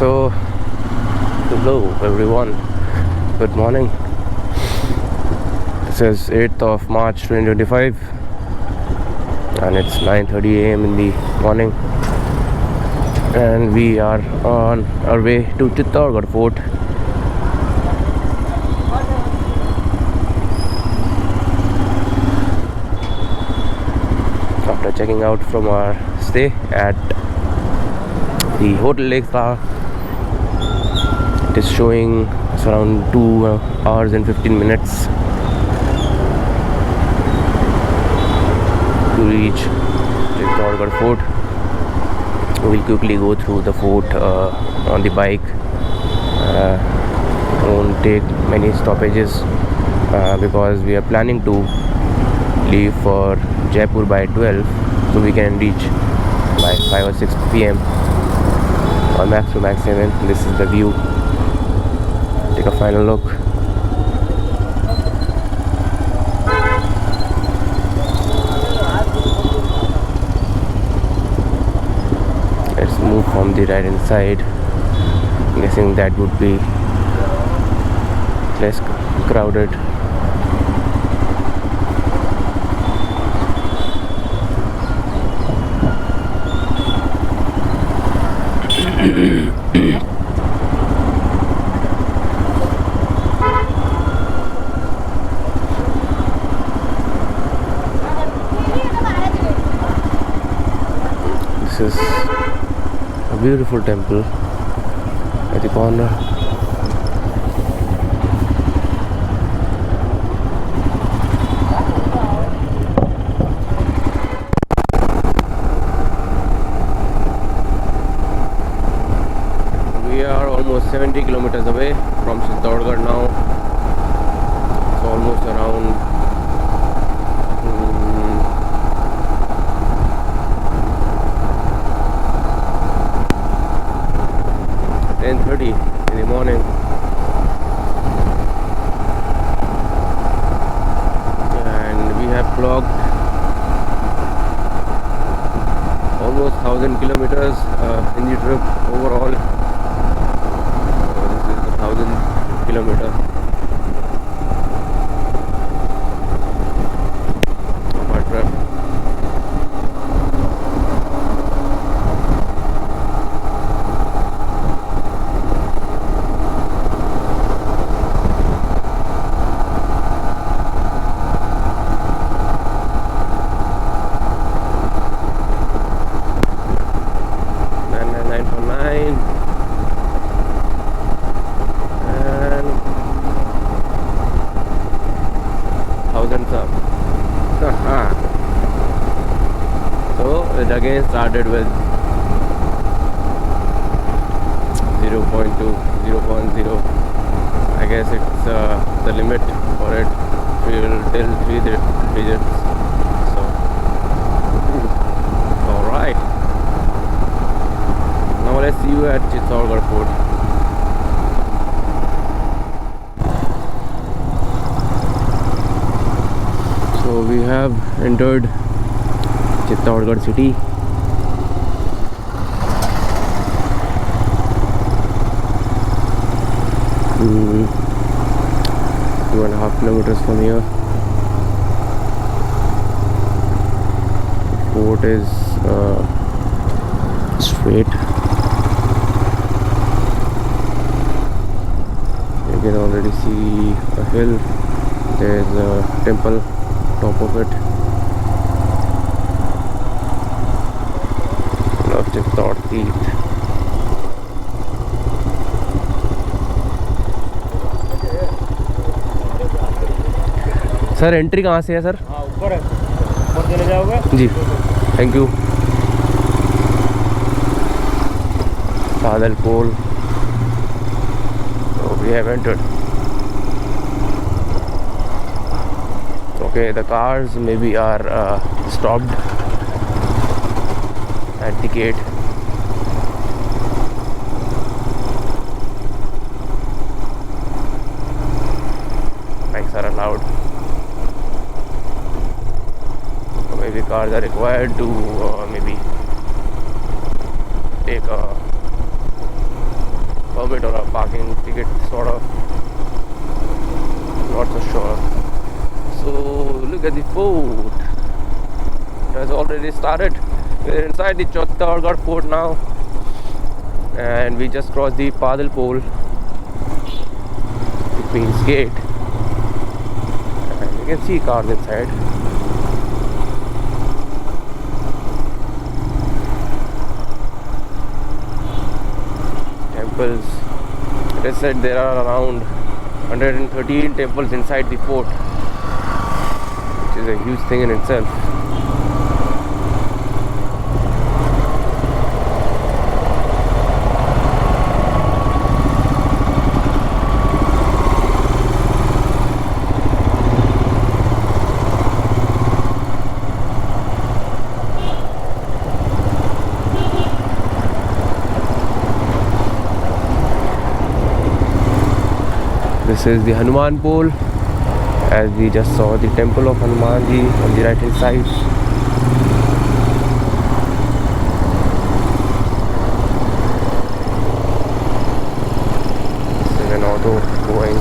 So, hello everyone, good morning. This is 8th of March 2025 and it's 9:30 a.m. in the morning, and we are on our way to Chittorgarh Fort. After checking out from our stay at the Hotel Lake Star, it is showing it's around 2 hours and 15 minutes to reach Chittorgarh Fort. We'll quickly go through the fort on the bike. Won't take many stoppages because we are planning to leave for Jaipur by 12, so we can reach by 5 or 6 p.m. or max to max 7. This is the view. Take a final look. Let's move from the right hand side. I'm guessing that would be less crowded. This is a beautiful temple at the corner. We are almost 70 kilometers away from Chittorgarh now. It's almost around 10:30 in the morning, and we have clocked almost 1,000 kilometers in the trip overall. This is the 1,000th kilometer of our trip. So it again started with 0.2, 0.0. I guess it's the limit for it till 3 digits. So alright, now let's see you at Chittorgarh Fort. So we have entered Chittorgarh city. Mm, 2.5 kilometers from here. Fort is straight. You can already see a hill. There's a temple top of it. Love Chittorgarh Teeth. Sir entry कहाँ से है sir? हाँ ऊपर है, ऊपर चले जाओगे जी, thank you. Sadal Pole. So we have entered. Okay, the cars maybe are stopped at the gate. Bikes are allowed. So maybe cars are required to maybe take a permit or a parking ticket, sort of. Not so sure. So look at the fort. It has already started. We're inside the Chhattargarh fort now, and we just crossed the Padal pole, the Queen's Gate, and you can see cars inside. Temples. It is said there are around 113 temples inside the fort, which is a huge thing in itself. This is the Hanuman pole, as we just saw the temple of Hanumanji on the right hand side. This is an auto going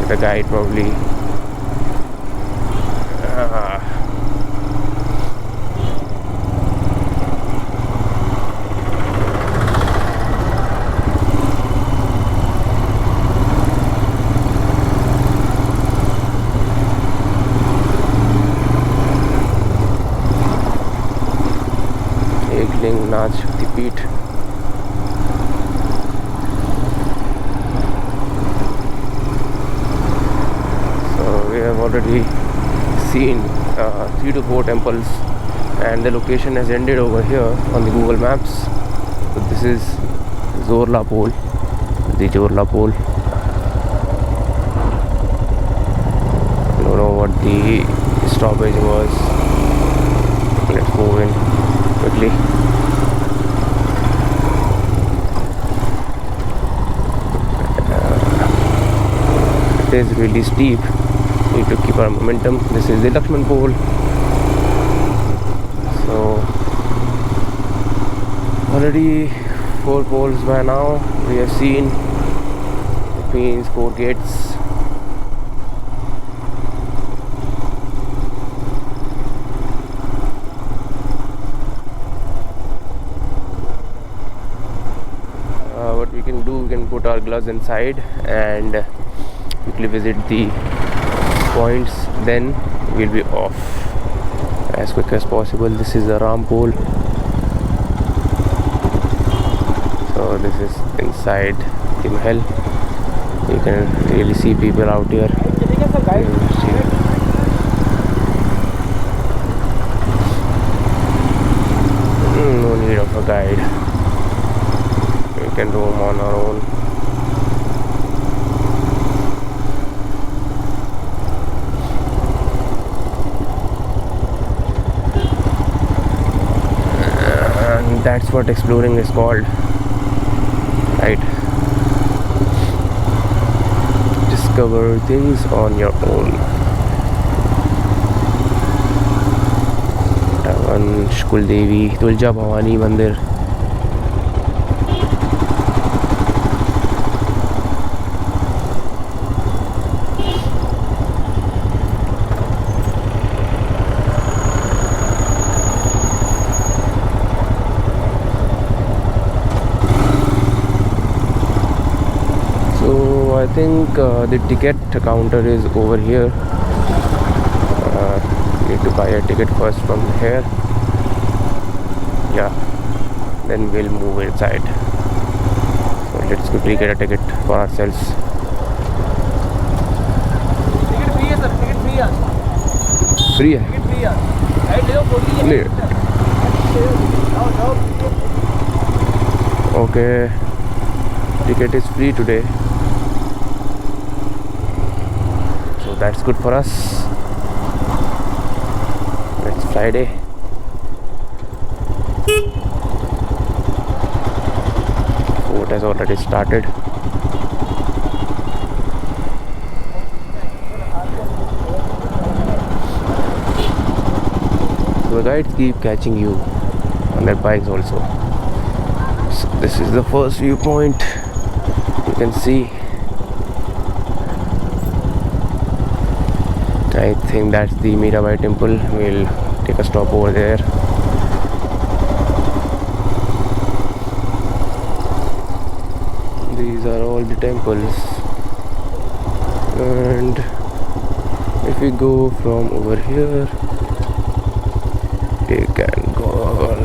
with a guide probably. Nath Shaktipeeth. So we have already seen 3 to 4 temples, and the location has ended over here on the Google Maps. So this is Zorla pole, the Zorla pole. I don't know what the stoppage was. Let's move in quickly. It is really steep. We need to keep our momentum. This is the Lakshman pole. So already 4 poles by now. We have seen the Queen's 4 gates. What we can do, we can put our gloves inside and quickly visit the points, then we'll be off as quick as possible. This is the Ram pole. So this is inside the Mahal. You can really see people out here. No need of a guide. We can roam on our own. And that's what exploring is called, right? Discover things on your own. Tavan, Shkul Devi, Tulja Bhavani Mandir. I think the ticket counter is over here. Need to buy a ticket first from here. Yeah, then we'll move inside. So let's quickly get a ticket for ourselves. Ticket free है sir, ticket free है, free है? Ticket free है, right ले लो, खोलिए ले। जाओ जाओ। Okay, ticket is free today. That's good for us. It's Friday. Fort has already started. So the guides keep catching you on their bikes also. So this is the first viewpoint. can see. I think that's the Mirabai temple. We'll take a stop over there. These are all the temples, and if we go from over here, we can go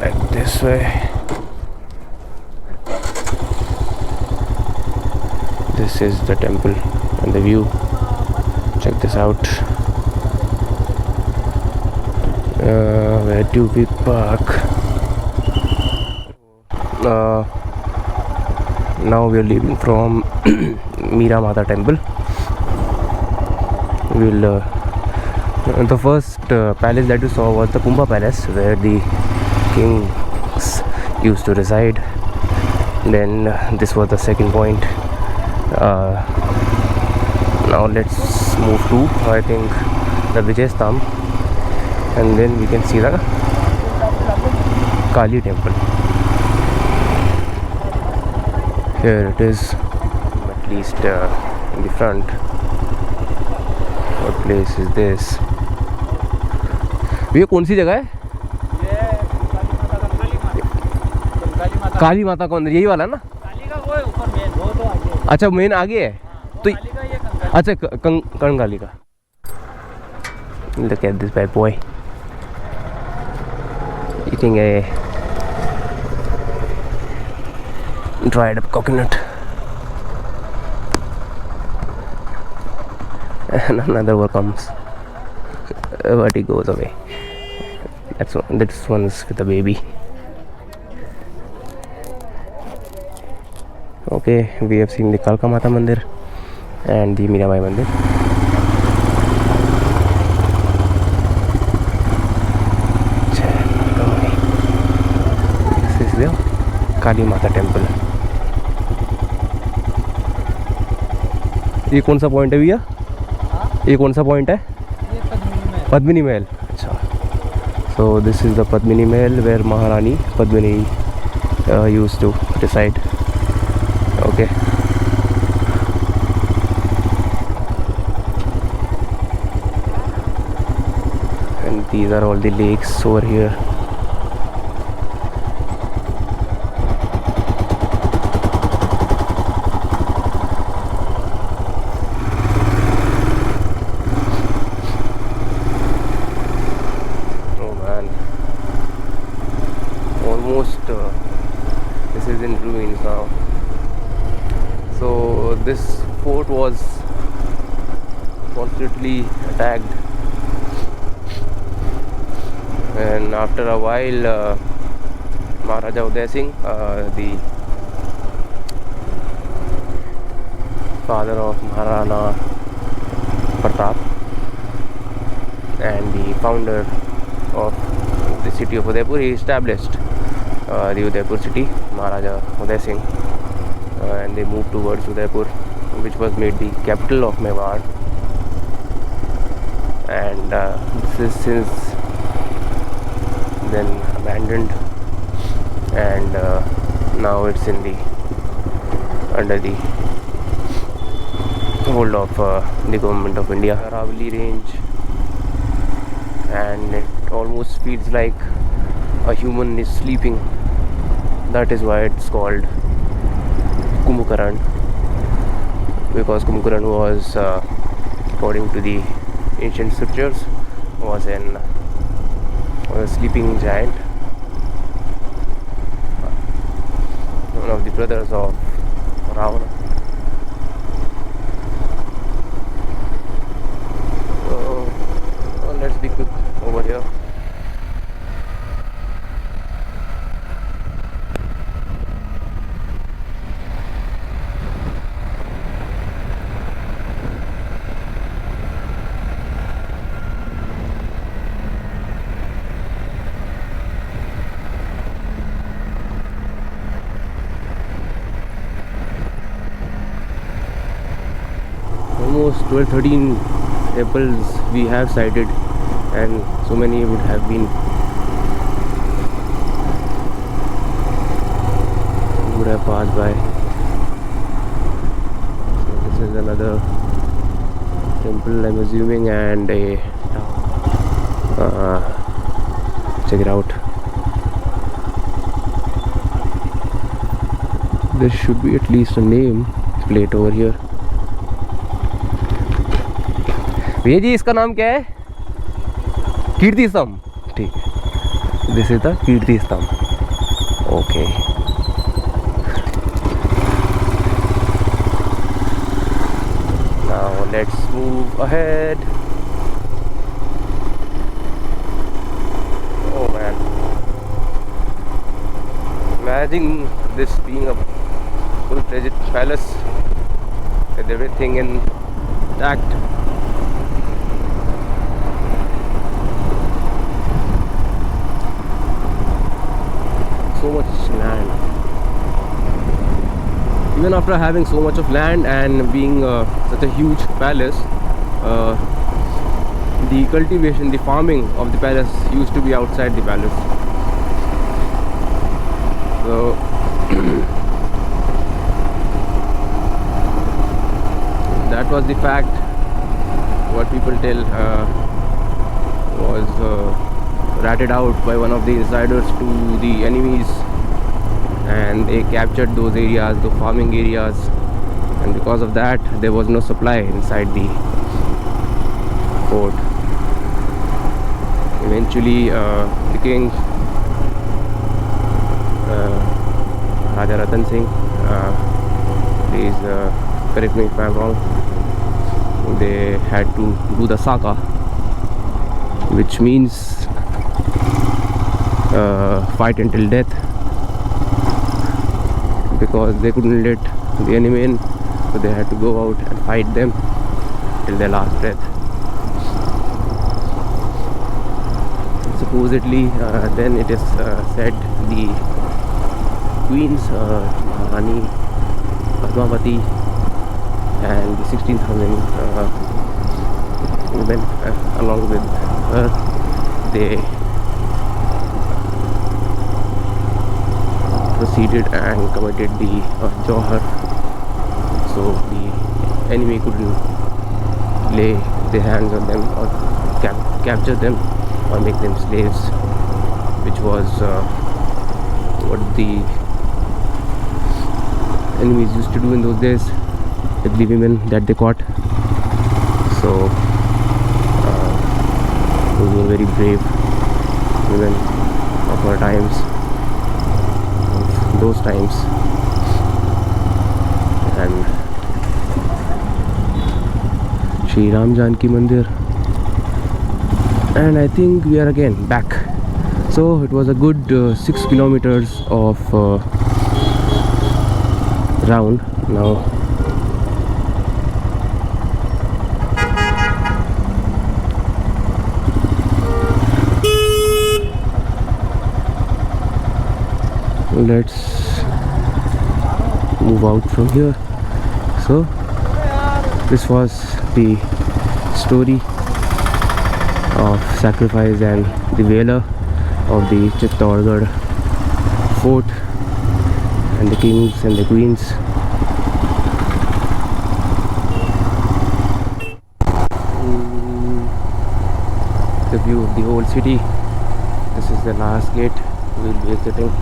like this way. This is the temple and the view. Check this out. Where do we park? Now we are leaving from Mira Mata temple. We'll the first palace that we saw was the Kumbha Palace, where the kings used to reside. Then this was the second point. Now let's move to, I think, the Vijay Stamp, and then we can see the Kali temple. Here it is, at least in the front. What place is this? ये कौन सी जगह है? काली माता कौन, यही वाला ना? काली का वो है ऊपर मेन, वो तो आगे है। अच्छा मेन आगे है तो काली का ये कंकाली। अच्छा कंकाली का. Look at this bad boy eating a dried up coconut. And another one comes, but he goes away. This one's with a baby. Okay, we have seen the Kalka Mata Mandir and the Mirabai Mandir. This is the Kali Mata temple. ये कौन सा point है भैया? ये कौन सा point है? ये पद्मिनी महल। पद्मिनी महल. अच्छा. So this is the Padmini Mahal where Maharani Padmini used to reside. Okay. And these are all the lakes over here. This is in ruins now. So this fort was constantly attacked, and after a while Maharaja Uday Singh, the father of Maharana Pratap and the founder of the city of Udaipur, he established the Udaipur city, Maharaja Uday Singh, and they moved towards Udaipur, which was made the capital of Mewar. And this is since then abandoned, and now it's in the under the hold of the government of India. Aravalli range, and it almost feels like a human is sleeping. That is why it's called Kumbhakarna, because Kumbhakarna was, according to the ancient scriptures, was a sleeping giant, one of the brothers of Ravana. So let's be quick over here. Almost 12-13 temples we have sighted, and so many would have been passed by. temple, I'm assuming, and a check it out. There should be at least a name plate over here. भैया जी इसका नाम क्या है? कीर्ति स्तंभ. ठीक है. This is the कीर्ति स्तंभ. Okay. Now let's move ahead. Oh man. Imagine this being a full-fledged palace with everything intact. So much land. Even after having so much of land and being such a huge palace, the cultivation, the farming of the palace used to be outside the palace. So that was the fact. What people tell was ratted out by one of the insiders to the enemies, and they captured those areas, the farming areas, and because of that there was no supply inside the fort. Eventually the king, Raja Ratan Singh, please correct me if I am wrong, they had to do the Saka, which means fight until death, because they couldn't let the enemy in, so they had to go out and fight them till their last breath. Supposedly then it is said the queens Maharani Padmavati and the 16,000 women along with her, they proceeded and committed the Johar, so the enemy couldn't lay their hands on them or capture them or make them slaves, which was what the enemies used to do in those days with the women that they caught. So those were very brave women of our times, of those times. And Shri Ram Janki Mandir, and I think we are again back. So it was a good 6 kilometers of round. Now let's move out from here. So this was the story of sacrifice and the valor of the Chittorgarh fort and the kings and the queens. The view of the whole city. This is the last gate we will be exiting.